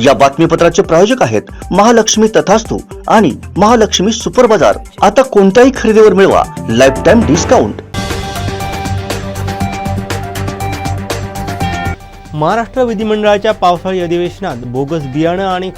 या बातमीपत्राचे प्रायोजक आहेत महालक्ष्मी तथास्तु आणि महालक्ष्मी सुपर बाजार। आता कोणत्याही खरेदीवर मिळवा लाईफ टाइम डिस्काउंट। महाराष्ट्र विधिमंडळाच्या पावसाळी अधिवेशनात बोगस बियाणं आणि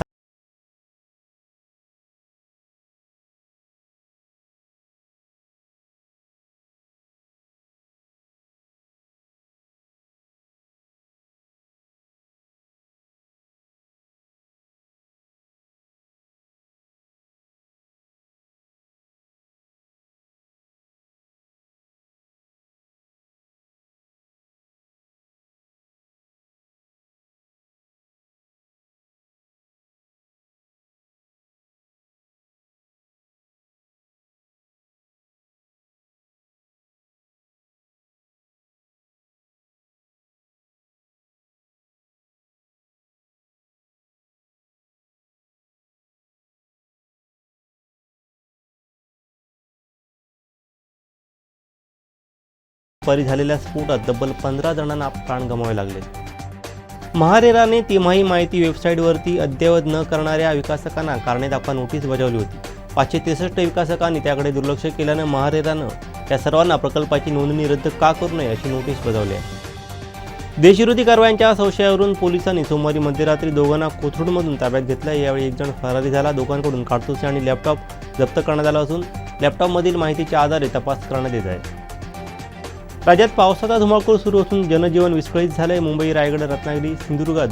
परी झालेल्या स्फोटात तब्बल 15 जणांना प्राण गमवावे लागले। महारेराने तिमाही माहिती वेबसाईटवरती अद्ययावत न करणाऱ्या विकासकांना कारणे दाखवा नोटीस बजावली होती। 563 विकासकांनी त्याकडे दुर्लक्ष केल्याने महारेरानं त्या सर्वांना प्रकल्पाची नोंदणी रद्द का करू नये अशी नोटीस बजावली आहे। देशविरोधी कारवायांच्या संशयावरून पोलिसांनी सोमवारी मध्यरात्री दोघांना कोथरूडमधून ताब्यात घेतलं। यावेळी एक जण फरारी झाला। दोघांकडून काडतुसे आणि लॅपटॉप जप्त करण्यात आला असून लॅपटॉपमधील माहितीच्या आधारे तपास करण्यात येत आहे। राज्यात पावसाचा धुमाकूळ सुरू असून जनजीवन विस्कळीत झाले। मुंबई, रायगड, रत्नागिरी, सिंधुदुर्गात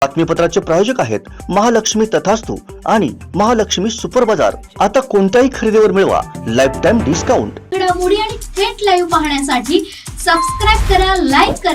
बातमीपत्राचे प्रायोजक आहेत महालक्ष्मी तथास्तु आणि महालक्ष्मी सुपर बाजार। आता कोणत्याही खरेदीवर मिळवा लाईफ टाइम डिस्काउंट। घडामोडी आणि थेट लाईव्ह पाहण्यासाठी सबस्क्राइब करा, लाईक करा